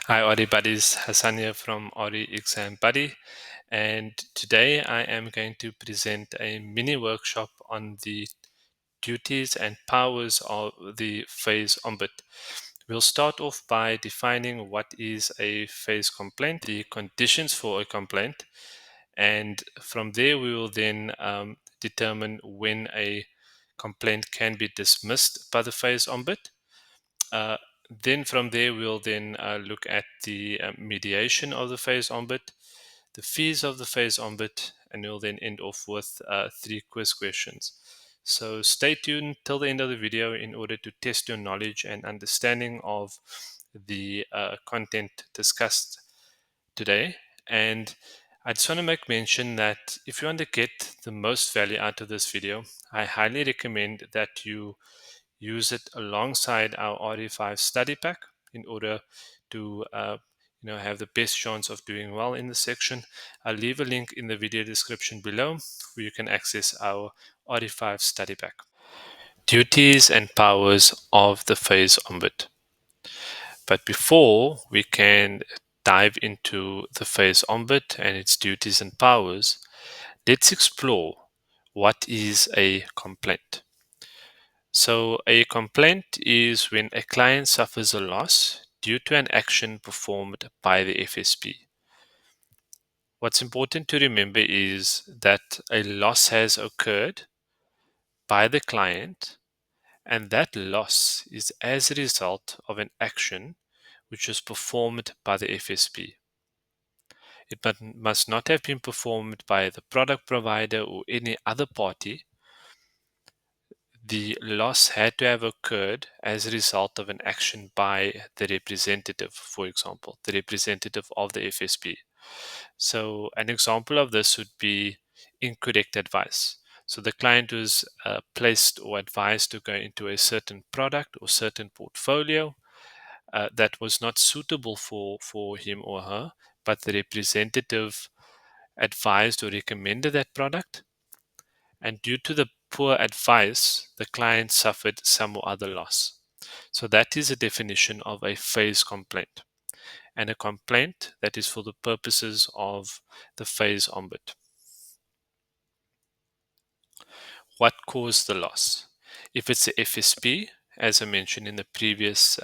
Hi Audi Buddies, Hassan here from Audi Exam Buddy, and today I am going to present a mini workshop on the duties and powers of the FAIS Ombud. We'll start off by defining what is a FAIS complaint, the conditions for a complaint, and from there we will then determine when a complaint can be dismissed by the FAIS Ombud. Uh, then from there, we'll then look at the mediation of the FAIS Ombud, the fees of the FAIS Ombud, and we'll then end off with 3 quiz questions. So stay tuned till the end of the video in order to test your knowledge and understanding of the content discussed today. And I just want to make mention that if you want to get the most value out of this video, I highly recommend that you use it alongside our RE5 study pack in order to have the best chance of doing well in the section. I'll leave a link in the video description below where you can access our RE5 study pack. Duties and powers of the FAIS Ombud. But before we can dive into the FAIS Ombud and its duties and powers, let's explore what is a complaint. So, a complaint is when a client suffers a loss due to an action performed by the FSP. What's important to remember is that a loss has occurred by the client, and that loss is as a result of an action which was performed by the FSP. It must not have been performed by the product provider or any other party. The loss had to have occurred as a result of an action by the representative, for example, the representative of the FSP. So, an example of this would be incorrect advice. So, the client was placed or advised to go into a certain product or certain portfolio that was not suitable for him or her, but the representative advised or recommended that product, and due to the poor advice, the client suffered some or other loss. So that is a definition of a FAIS complaint, and a complaint that is for the purposes of the FAIS Ombud. What caused the loss? If it's a FSP, as I mentioned in the previous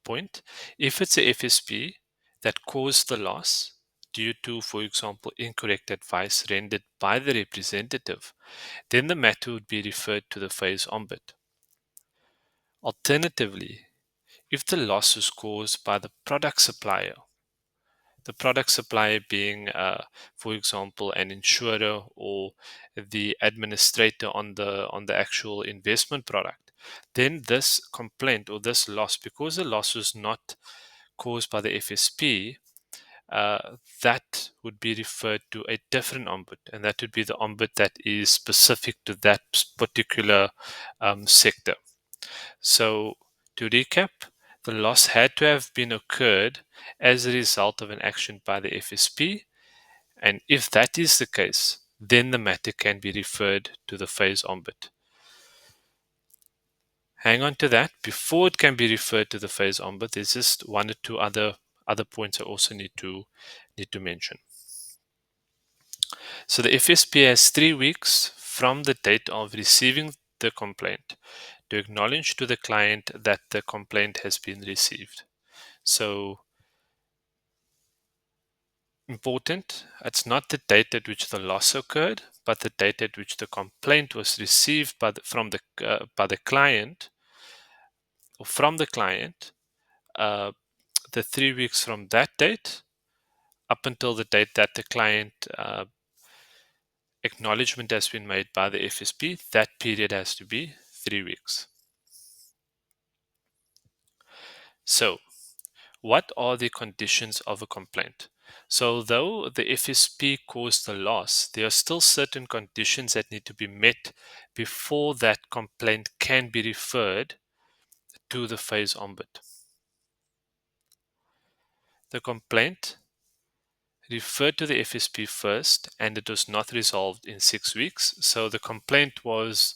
point, if it's a FSP that caused the loss due to, for example, incorrect advice rendered by the representative, then the matter would be referred to the FAIS Ombud. Alternatively, if the loss was caused by the product supplier being, for example, an insurer or the administrator on the actual investment product, then this complaint or this loss, because the loss was not caused by the FSP, that would be referred to a different ombud, and that would be the ombud that is specific to that particular sector. So, to recap, the loss had to have been occurred as a result of an action by the FSP, and if that is the case, then the matter can be referred to the FAIS Ombud. Hang on to that. Before it can be referred to the FAIS Ombud, there's just one or two other points I also need to mention. So the FSP has 3 weeks from the date of receiving the complaint to acknowledge to the client that the complaint has been received. So, important, it's not the date at which the loss occurred, but the date at which the complaint was received by the client or from the client. The 3 weeks from that date up until the date that the client acknowledgement has been made by the FSP, that period has to be 3 weeks. So, what are the conditions of a complaint? So, though the FSP caused the loss, there are still certain conditions that need to be met before that complaint can be referred to the FAIS Ombud. The complaint referred to the FSP first, and it was not resolved in 6 weeks. So, the complaint was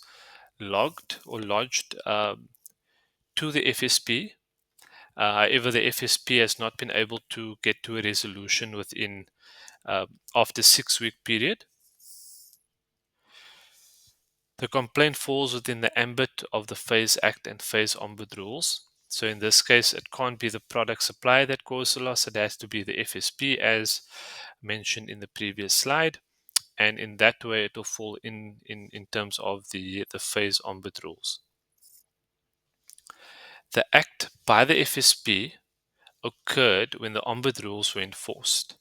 logged or lodged to the FSP. However, the FSP has not been able to get to a resolution within after 6-week period. The complaint falls within the ambit of the FAIS Act and FAIS Ombud rules. So in this case, it can't be the product supplier that caused the loss. It has to be the FSP, as mentioned in the previous slide. And in that way, it will fall in terms of the FAIS Ombud rules. The act by the FSP occurred when the Ombud rules were enforced.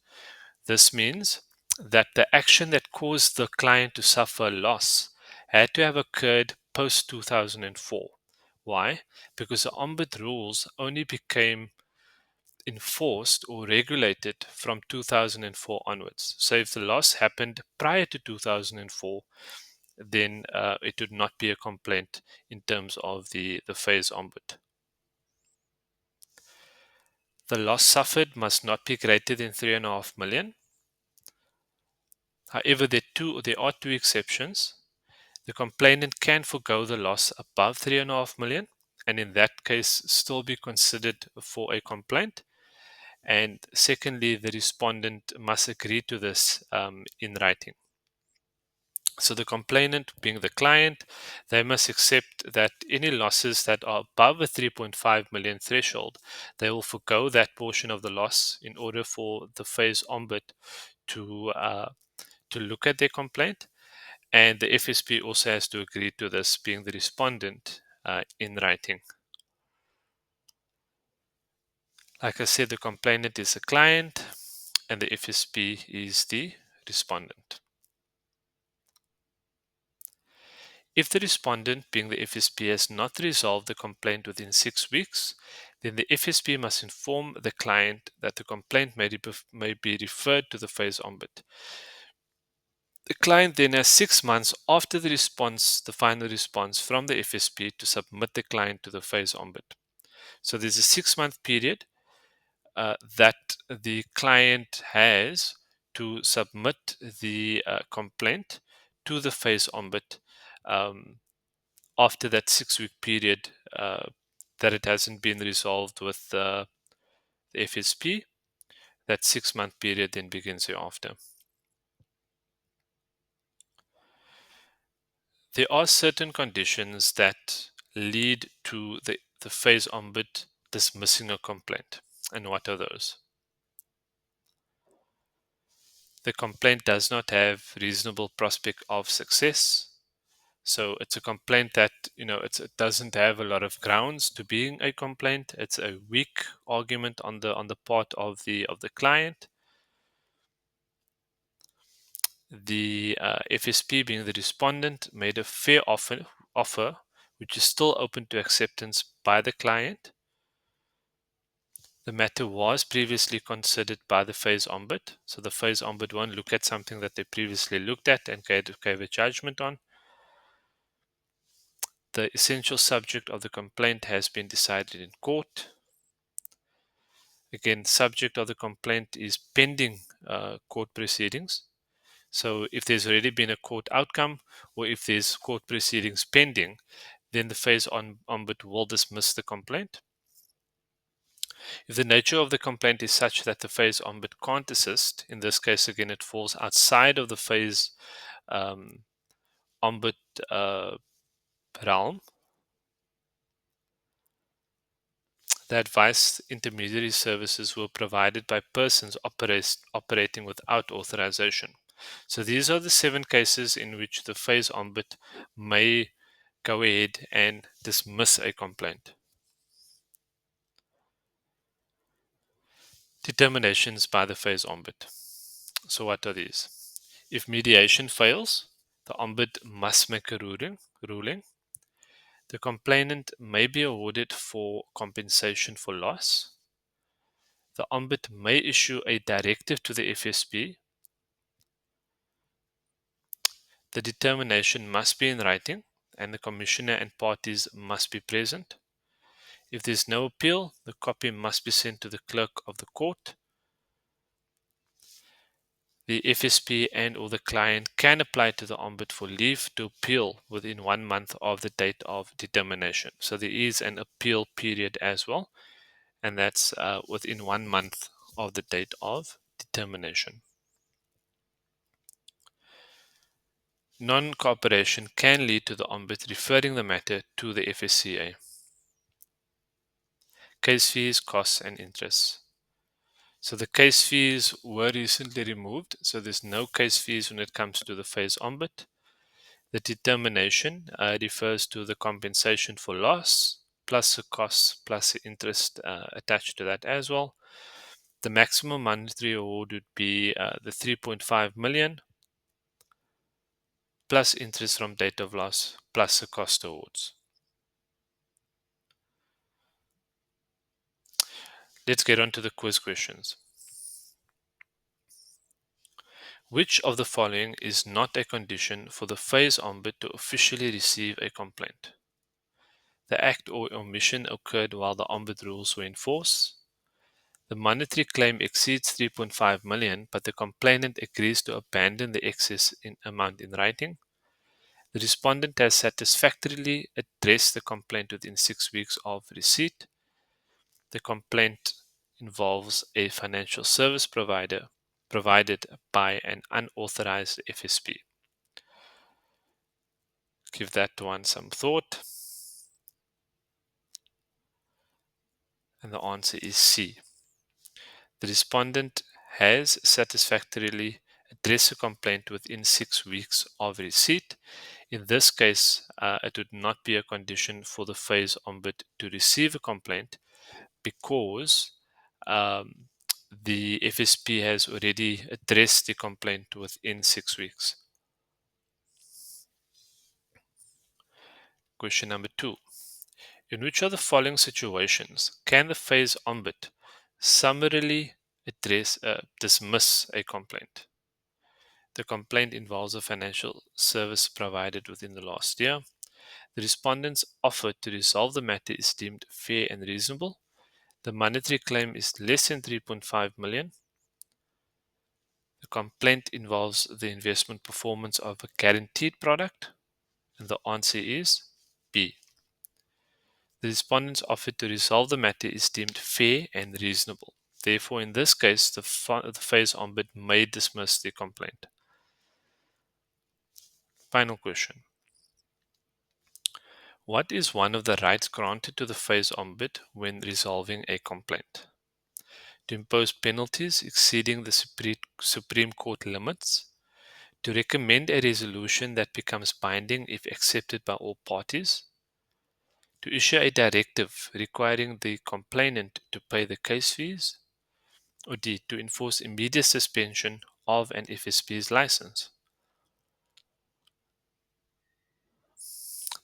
This means that the action that caused the client to suffer loss had to have occurred post 2004. Why? Because the Ombud rules only became enforced or regulated from 2004 onwards. So if the loss happened prior to 2004, then it would not be a complaint in terms of the FAIS Ombud. The loss suffered must not be greater than 3.5 million. However, there are two exceptions. The complainant can forgo the loss above 3.5 million, and in that case still be considered for a complaint. And secondly, the respondent must agree to this in writing. So the complainant, being the client, they must accept that any losses that are above a 3.5 million threshold, they will forgo that portion of the loss in order for the FAIS Ombud to look at their complaint. And the FSP also has to agree to this, being the respondent, in writing. Like I said, the complainant is the client and the FSP is the respondent. If the respondent, being the FSP, has not resolved the complaint within 6 weeks, then the FSP must inform the client that the complaint may be referred to the FAIS Ombud. The client then has 6 months after the final response from the FSP to submit the client to the FAIS Ombud. So there's a 6-month period that the client has to submit the complaint to the FAIS Ombud after that 6-week period that it hasn't been resolved with the FSP. That 6-month period then begins thereafter. There are certain conditions that lead to the FAIS Ombud dismissing a complaint. And what are those? The complaint does not have reasonable prospect of success. So it's a complaint that, it doesn't have a lot of grounds to being a complaint. It's a weak argument on the part of the client. The FSP, being the respondent, made a fair offer which is still open to acceptance by the client. The matter was previously considered by the FAIS Ombud. So the FAIS Ombud won't look at something that they previously looked at and gave a judgment on. The essential subject of the complaint has been decided in court. Again, subject of the complaint is pending court proceedings. So if there's already been a court outcome or if there's court proceedings pending, then the FAIS Ombud will dismiss the complaint. If the nature of the complaint is such that the FAIS Ombud can't assist, in this case again it falls outside of the FAIS Ombud realm, the advice intermediary services were provided by persons operating without authorization. So these are the 7 cases in which the FAIS Ombud may go ahead and dismiss a complaint. Determinations by the FAIS Ombud. So what are these? If mediation fails, the Ombud must make a ruling. The complainant may be awarded for compensation for loss. The Ombud may issue a directive to the FSP. The determination must be in writing, and the commissioner and parties must be present. If there is no appeal, the copy must be sent to the clerk of the court. The FSP and or the client can apply to the Ombud for leave to appeal within 1 month of the date of determination. So there is an appeal period as well. and that's within 1 month of the date of determination. Non-cooperation can lead to the Ombud referring the matter to the FSCA. Case fees, costs, and interests. So the case fees were recently removed, so there's no case fees when it comes to the FAIS Ombud. The determination refers to the compensation for loss, plus the costs, plus the interest attached to that as well. The maximum monetary award would be the 3.5 million, plus interest from date of loss, plus the cost awards. Let's get on to the quiz questions. Which of the following is not a condition for the FAIS Ombud to officially receive a complaint? The act or omission occurred while the Ombud rules were in force. The monetary claim exceeds 3.5 million, but the complainant agrees to abandon the excess amount in writing. The respondent has satisfactorily addressed the complaint within 6 weeks of receipt. The complaint involves a financial service provider provided by an unauthorized FSP. Give that one some thought. And the answer is C. The respondent has satisfactorily addressed the complaint within 6 weeks of receipt. In this case, it would not be a condition for the FAIS Ombud to receive a complaint because the FSP has already addressed the complaint within 6 weeks. Question number 2. In which of the following situations can the FAIS Ombud summarily dismiss a complaint? The complaint involves a financial service provided within the last year. The respondent's offer to resolve the matter is deemed fair and reasonable. The monetary claim is less than 3.5 million. The complaint involves the investment performance of a guaranteed product. And the answer is B. The respondent's offer to resolve the matter is deemed fair and reasonable. Therefore, in this case, the FAIS Ombud may dismiss the complaint. Final question. What is one of the rights granted to the FAIS Ombud when resolving a complaint? To impose penalties exceeding the Supreme Court limits, to recommend a resolution that becomes binding if accepted by all parties, to issue a directive requiring the complainant to pay the case fees, or D. To enforce immediate suspension of an FSP's license.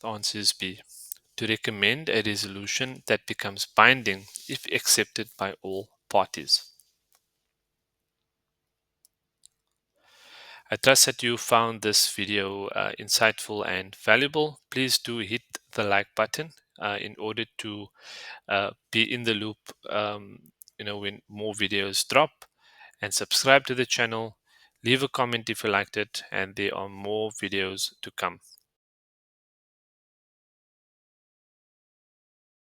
The answer is B. To recommend a resolution that becomes binding if accepted by all parties. I trust that you found this video insightful and valuable. Please do hit the like button in order to be in the loop when more videos drop, and subscribe to the channel. Leave a comment if you liked it, and there are more videos to come.